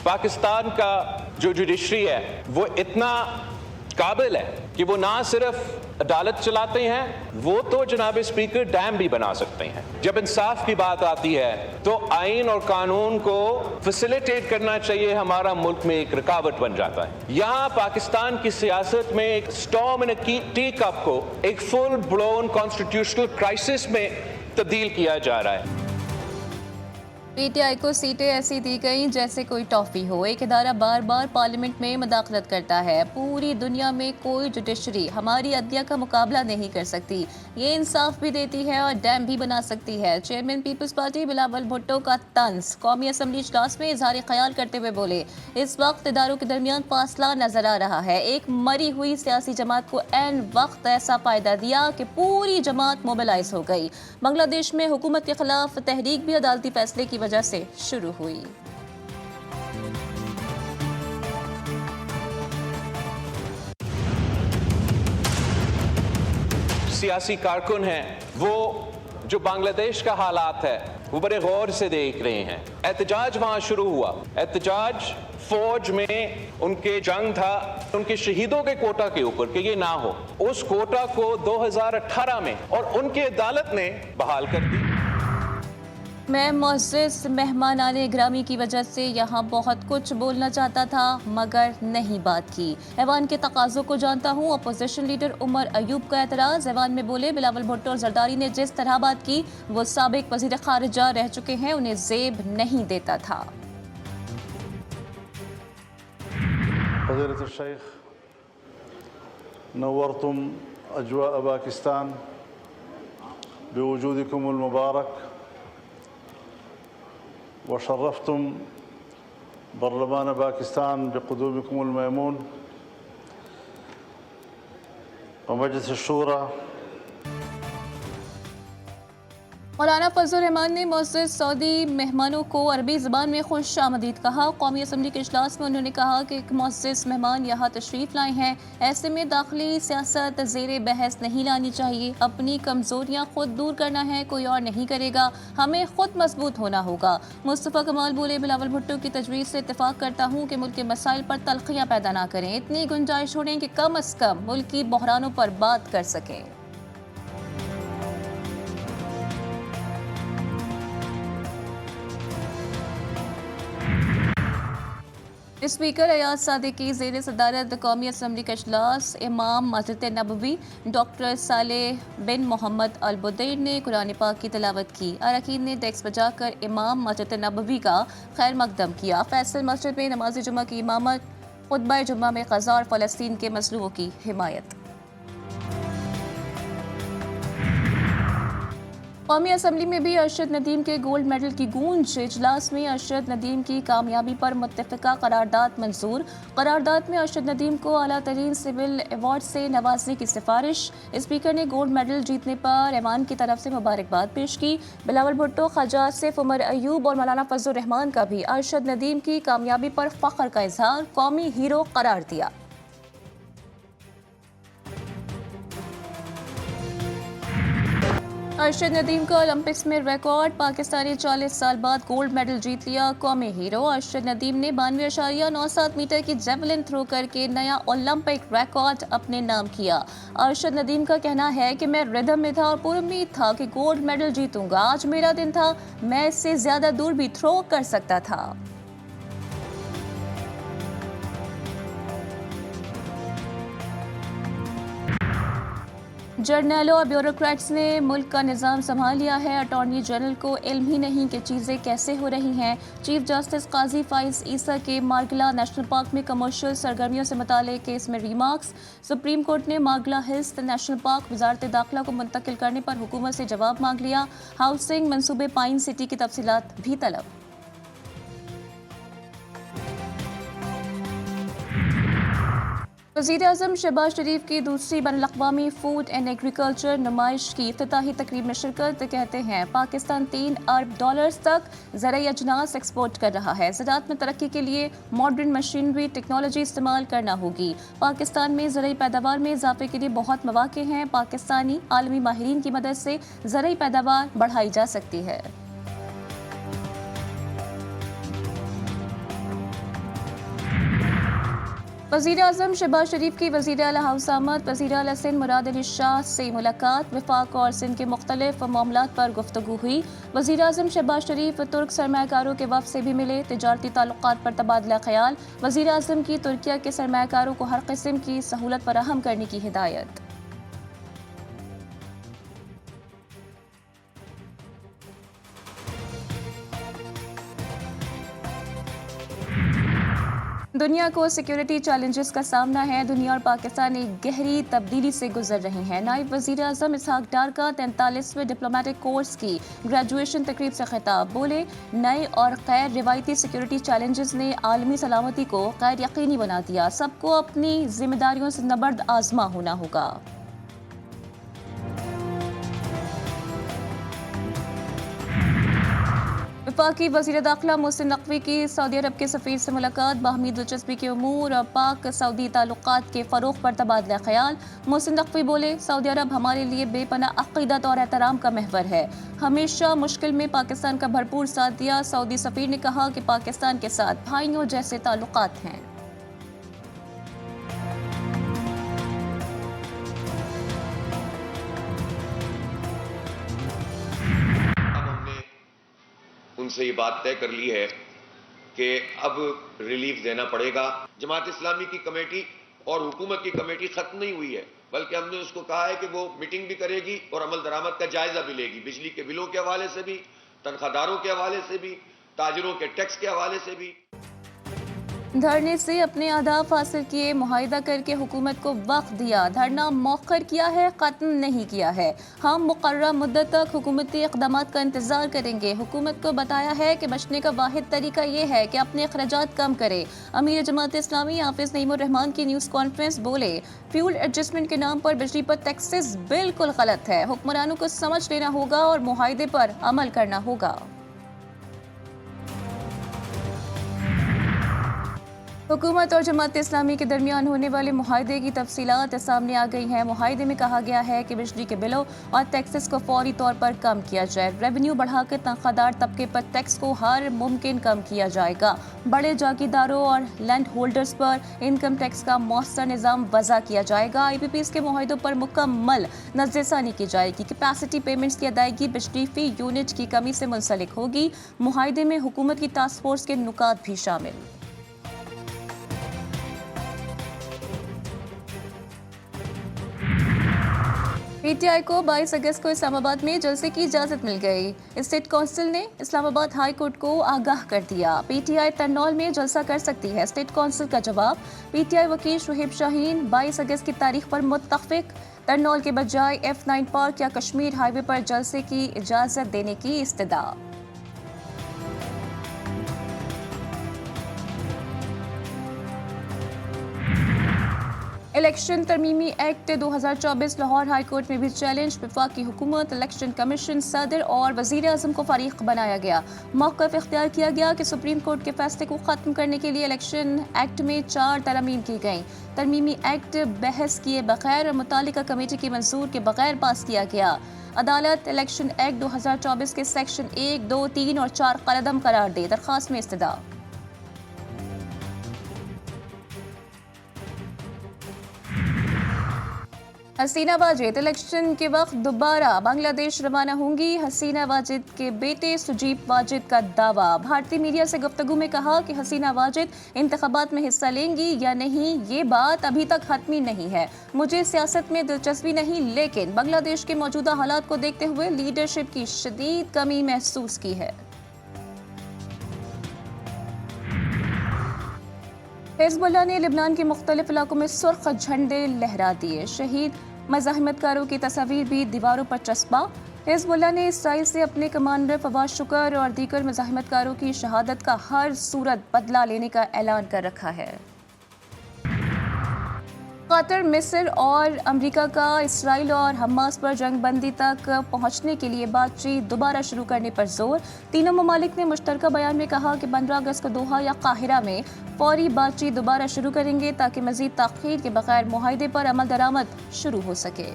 पाकिस्तान का जो जुडिशरी है वो इतना काबिल है कि वो ना सिर्फ अदालत चलाते हैं, वो तो जनाब स्पीकर डैम भी बना सकते हैं। जब इंसाफ की बात आती है तो आइन और कानून को फैसिलिटेट करना चाहिए, हमारा मुल्क में एक रुकावट बन जाता है। यहाँ पाकिस्तान की सियासत में एक स्टॉर्म इन टी कप को एक फुल ब्लोन कॉन्स्टिट्यूशनल क्राइसिस में तब्दील किया जा रहा है। पीटीआई को सीटें ऐसी दी गई जैसे कोई टॉफी हो। एक इदारा बार बार पार्लियामेंट में मुदाखलत करता है। पूरी दुनिया में कोई जुडिशरी हमारी अदलिया का मुकाबला नहीं कर सकती। ये इंसाफ भी देती है और डैम भी बना सकती है। चेयरमैन पीपल्स पार्टी बिलावल भुट्टो का तंज कौमी असम्बली इजलास में इजहार ख्याल करते हुए बोले, इस वक्त इदारों के दरमियान फासला नजर आ रहा है। एक मरी हुई सियासी जमात को ऐन वक्त ऐसा फायदा दिया कि पूरी जमात मोबिलाइज हो गई। बांग्लादेश में हुकूमत के खिलाफ तहरीक भी अदालती फैसले की वजह से शुरू हुई। सियासी कारकुन हैं, वो जो बांग्लादेश का हालात है वो बड़े गौर से देख रहे हैं। एहतजाज वहां शुरू हुआ, एहतजाज फौज में उनके जंग था उनके शहीदों के कोटा के ऊपर कि ये ना हो। उस कोटा को 2018 में और उनकी अदालत ने बहाल कर दी। मैं मुअज़्ज़िज़ मेहमान आने ग्रामी की वजह से यहाँ बहुत कुछ बोलना चाहता था मगर नहीं बात की। ऐवान के तकाज़ों को जानता हूँ। अपोजिशन लीडर उमर अयूब का एतराज़। ऐवान में बोले, बिलावल भुट्टो और जरदारी ने जिस तरह बात की वो साबिक वज़ीर ख़ारिजा रह चुके हैं, उन्हें ज़ेब नहीं देता था। फ़ज़ीलत शेख नव्वरतुम अजवा पाकिस्तान बिवजूदिकुमुल मुबारक वशर्रफ़्तुम बरलमान पाकिस्तान बिक़ुदूमिकुमुल मयमून व मजलिस शूरा। मौलाना फजलुर रहमान ने मुअज़्ज़िज़ सऊदी मेहमानों को अरबी ज़बान में खुश आमदीद कहा। कौमी असम्बली के इजलास में उन्होंने कहा कि एक मुअज़्ज़िज़ मेहमान यहाँ तशरीफ़ लाए हैं, ऐसे में दाखिली सियासत ज़ेरे बहस नहीं लानी चाहिए। अपनी कमज़ोरियाँ खुद दूर करना है, कोई और नहीं करेगा। हमें खुद मजबूत होना होगा। मुस्तफ़ा कमाल बोले, बिलावल भुट्टो की तजवीज़ से इत्तेफ़ाक करता हूँ कि मुल्क के मसाइल पर तलख़ियाँ पैदा ना करें। इतनी गुंजाइश छोड़ें कि कम अज़ कम मुल्क की बहरानों पर बात कर सकें। स्पीकर अयाज सादिकी ज़ेर सदारत कौमी असम्बली का इजलास। इमाम मस्जिद नबवी डॉक्टर सालेह बिन मोहम्मद अल बुदैर ने कुरान पाक की तिलावत की। अरकान ने डेस्क बजाकर इमाम मस्जिद नबवी का खैर मकदम किया। फैसल मस्जिद में नमाज जुमा की इमामत, खुतबा जुमा में ग़ज़ा और फ़लस्तीन के मज़लूमों की हिमायत। कौमी असम्बली में भी अरशद नदीम के गोल्ड मेडल की गूंज। इजलास में अरशद नदीम की कामयाबी पर मुत्तफ़िका करारदाद मंजूर। करारदाद में अरशद नदीम को आला तरीन सिविल अवार्ड से नवाजने की सिफारिश। स्पीकर ने गोल्ड मेडल जीतने पर ऐवान की तरफ से मुबारकबाद पेश की। बिलावल भुट्टो, ख्वाजा आसिफ, उमर अयूब और मौलाना फजलुर रहमान का भी अरशद नदीम की कामयाबी पर फ़ख्र का इजहार, कौमी हीरो करार दिया। अरशद नदीम का ओलंपिक्स में रिकॉर्ड। पाकिस्तानी 40 साल बाद गोल्ड मेडल जीत लिया। कौमी हीरो अरशद नदीम ने 92.97 मीटर की जेवलिन थ्रो करके नया ओलंपिक रिकॉर्ड अपने नाम किया। अरशद नदीम का कहना है कि मैं रिदम में था और पूरी उम्मीद था कि गोल्ड मेडल जीतूंगा। आज मेरा दिन था, मैं इससे ज्यादा दूर भी थ्रो कर सकता था। जर्नलों और ब्यूरोक्रेट्स ने मुल्क का निज़ाम संभाल लिया है। अटॉर्नी जनरल को इल्म ही नहीं कि चीज़ें कैसे हो रही हैं। चीफ जस्टिस काजी फाइज ईसा के मार्गला नेशनल पार्क में कमर्शियल सरगर्मियों से मुताल्लिक़ केस में रिमार्क्स। सुप्रीम कोर्ट ने मार्गला हिल्स नेशनल पार्क वजारत दाखिला को मुंतकिल करने पर हुकूमत से जवाब मांग लिया। हाउसिंग मंसूबे पाइन सिटी की तफसीलात भी तलब। वज़ीर-ए-आज़म शहबाज शरीफ की दूसरी बैनुल-अक़वामी फूड एंड एग्रीकल्चर नुमाइश की इफ्तिताही तकरीब में शिरकत। कहते हैं पाकिस्तान $3 अरब तक ज़राई अजनास एक्सपोर्ट कर रहा है। ज़राअत में तरक्की के लिए मॉडर्न मशीनरी टेक्नोलॉजी इस्तेमाल करना होगी। पाकिस्तान में ज़राई पैदावार में इजाफे के लिए बहुत मौक़े हैं। पाकिस्तानी आलमी माहिरीन की मदद से ज़राई पैदावार बढ़ाई जा सकती है। वज़ीर आज़म शहबाज शरीफ की वज़ीर आला हाउस आमद, वज़ीर आला सिंध मुराद अली शाह से मुलाकात, वफाक और सिंध के मुख्तलिफ मामलात पर गुफ्तगू हुई। वज़ीर आज़म शहबाज शरीफ तुर्क सरमायाकारों के वफ़द से भी मिले, तिजारती ताल्लुकात पर तबादला ख्याल। वज़ीर आज़म की तुर्किया के सरमायाकारों को हर किस्म की सहूलत फराहम करने की हिदायत। दुनिया को सिक्योरिटी चैलेंजेस का सामना है। दुनिया और पाकिस्तान एक गहरी तब्दीली से गुजर रहे हैं। नायब वज़ीर आज़म इसहाक डार का 43वें डिप्लोमेटिक कोर्स की ग्रेजुएशन तकरीब से खिताब, बोले नए और गैर रिवायती सिक्योरिटी चैलेंजेस ने आलमी सलामती को गैर यकीनी बना दिया। सबको अपनी जिम्मेदारियों से नबर्द आजमा होना होगा। वफाकी वज़ीर दाखिला मोहसिन नकवी की सऊदी अरब के सफ़ीर से मुलाकात, बाहमी दिलचस्पी के उमूर और पाक सऊदी ताल्लुकात के फ़रोग़ पर तबादला ख्याल। मोहसिन नकवी बोले सऊदी अरब हमारे लिए बेपनाह अक़ीदत और एहतराम का महवर है, हमेशा मुश्किल में पाकिस्तान का भरपूर साथ दिया। सऊदी सफ़ीर ने कहा कि पाकिस्तान के साथ भाइयों जैसे ताल्लुकात हैं। उनसे ये बात तय कर ली है कि अब रिलीफ देना पड़ेगा। जमात इस्लामी की कमेटी और हुकूमत की कमेटी खत्म नहीं हुई है, बल्कि हमने उसको कहा है कि वो मीटिंग भी करेगी और अमल दरामद का जायजा भी लेगी, बिजली के बिलों के हवाले से भी, तनख्वाहदारों के हवाले से भी, ताजिरों के टैक्स के हवाले से भी। धरने से अपने अहदाफ हासिल किए, मुआहिदा करके हुकूमत को वक्त दिया। धरना मौखर किया है, ख़त्म नहीं किया है। हम मुकर्रर मुद्दत तक हुकूमती इक़दामात का इंतज़ार करेंगे। हुकूमत को बताया है कि बचने का वाहिद तरीका ये है कि अपने अखराजात कम करे। अमीर जमात इस्लामी हाफिज़ नईमुर रहमान की न्यूज़ कॉन्फ्रेंस, बोले फ्यूल एडजस्टमेंट के नाम पर बिजली पर टैक्सेस बिल्कुल गलत है। हुक्मरानों को समझ लेना होगा और मुआहिदे पर अमल करना होगा। हुकूमत और जमात इस्लामी के दरमियान होने वाले मुआहिदे की तफसीलात सामने आ गई हैं। मुआहिदे में कहा गया है कि बिजली के बिलों और टैक्सेस को फौरी तौर पर कम किया जाए। रेवेन्यू बढ़ाकर तनख्वाहदार तबके पर टैक्स को हर मुमकिन कम किया जाएगा। बड़े जागीरदारों और लैंड होल्डर्स पर इनकम टैक्स का मौसर निज़ाम वज़ा किया जाएगा। IPPs के मुआहिदों पर मुकम्मल नज़रसानी की जाएगी। कैपेसिटी पेमेंट्स की अदायगी बिजली फी यूनिट की कमी से मुंसलिक होगी। मुआहिदे में हुकूमत की टास्क फोर्स के नुकात भी शामिल। PTI को 22 अगस्त को इस्लामाबाद में जलसे की इजाज़त मिल गई। स्टेट काउंसिल ने इस्लामाबाद हाई कोर्ट को आगाह कर दिया। PTI तरनौल में जलसा कर सकती है। स्टेट काउंसिल का जवाब, PTI वकील शुहेब शाहीन 22 अगस्त की तारीख पर मुत्तफ़िक, तरनौल के बजाय F9 पार्क या कश्मीर हाईवे पर जलसे की इजाज़त देने की इस्तदा। इलेक्शन तरमीमी एक्ट 2024 लाहौर हाई कोर्ट में भी चैलेंज। वफाकी हुकूमत, इलेक्शन कमीशन, सदर और वज़ीर आज़म को फरीक बनाया गया। मौक़िफ़ इख्तियार किया गया कि सुप्रीम कोर्ट के फैसले को ख़त्म करने के लिए इलेक्शन एक्ट में 4 तरमीम की गई। तरमीमी एक्ट बहस किए बगैर और मुतालिका कमेटी की मंजूर के बगैर पास किया गया। अदालत इलेक्शन एक्ट 2024 के सेक्शन 1, 2, 3 और 4 कलअदम करार दे। दरख्वास्त में इस्तदा। हसीना वाजिद इलेक्शन के वक्त दोबारा बांग्लादेश रवाना होंगी। हसीना वाजिद के बेटे सुजीब वाजिद का दावा। भारतीय मीडिया से गुफ्तगू में कहा कि हसीना वाजिद इंतखाबात में हिस्सा लेंगी या नहीं ये बात अभी तक हतमी नहीं है। मुझे सियासत में दिलचस्पी नहीं, लेकिन बांग्लादेश के मौजूदा हालात को देखते हुए लीडरशिप की शदीद कमी महसूस की है। हिज़्बुल्लाह ने लिबनान के मुख्तलिफ इलाकों में सुर्ख झंडे लहरा दिए। शहीद मज़ाहिमतकारों की तस्वीर भी दीवारों पर चस्पा। हिज़्बुल्लाह ने इसराइल से अपने कमांडर फवाद शुक्र और दीगर मज़ाहिमतकारों की शहादत का हर सूरत बदला लेने का ऐलान कर रखा है। कतर, मिस्र और अमेरिका का इसराइल और हमास पर जंगबंदी तक पहुंचने के लिए बातचीत दोबारा शुरू करने पर जोर। तीनों ममालिक ने मुश्तरका बयान में कहा कि 15 अगस्त को दोहा या काहिरा में फौरी बातचीत दोबारा शुरू करेंगे ताकि मजीद ताख़ीर के बगैर मुआहिदे पर अमल दरामद शुरू हो सके।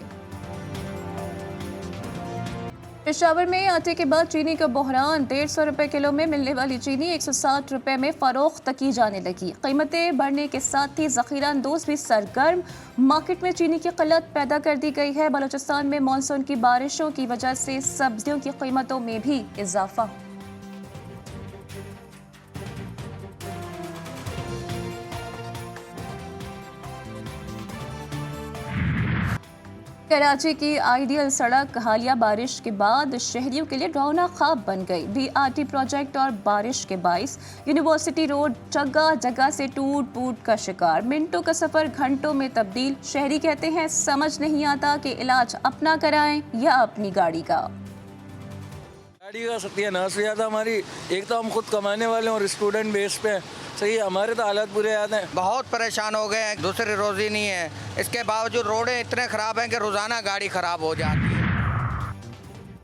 पेशावर में आटे के बाद चीनी का बहरान। 150 रुपए किलो में मिलने वाली चीनी 160 रुपए में फरोख्त की जाने लगी। कीमतें बढ़ने के साथ ही जखीरा अंदोज भी सरगर्म। मार्केट में चीनी की किल्लत पैदा कर दी गई है। बलूचिस्तान में मानसून की बारिशों की वजह से सब्जियों की कीमतों में भी इजाफा। कराची की आइडियल सड़क हालिया बारिश के बाद शहरियों के लिए डरावना ख्वाब बन गई। BRT प्रोजेक्ट और बारिश के बाइस यूनिवर्सिटी रोड जगह जगह से टूट फूट का शिकार। मिनटों का सफर घंटों में तब्दील। शहरी कहते हैं समझ नहीं आता कि इलाज अपना कराएं या अपनी गाड़ी का। गाड़ी का सत्यानाश हो जाता हमारी। एक तो हम खुद कमाने वाले हैं और स्टूडेंट बेस पे सही, हमारे तो हालात बुरे याद हैं। बहुत परेशान हो गए हैं, दूसरी रोजी नहीं है। इसके बावजूद रोडें इतने ख़राब हैं कि रोज़ाना गाड़ी ख़राब हो जाती है।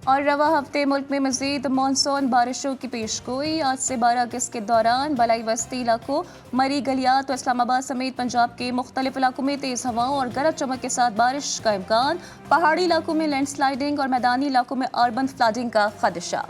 और रवा हफ्ते मुल्क में मजीद मानसून बारिशों की पेशगोई। आज से 12 अगस्त के दौरान बलाई वस्ती इलाकों, मरी गलियात और इस्लामाबाद समेत पंजाब के मुख्तलिफ इलाकों में तेज़ हवाओं और गरज चमक के साथ बारिश का इम्कान। पहाड़ी इलाकों में लैंडस्लाइडिंग और मैदानी इलाकों में अर्बन फ्लडिंग का खदशा।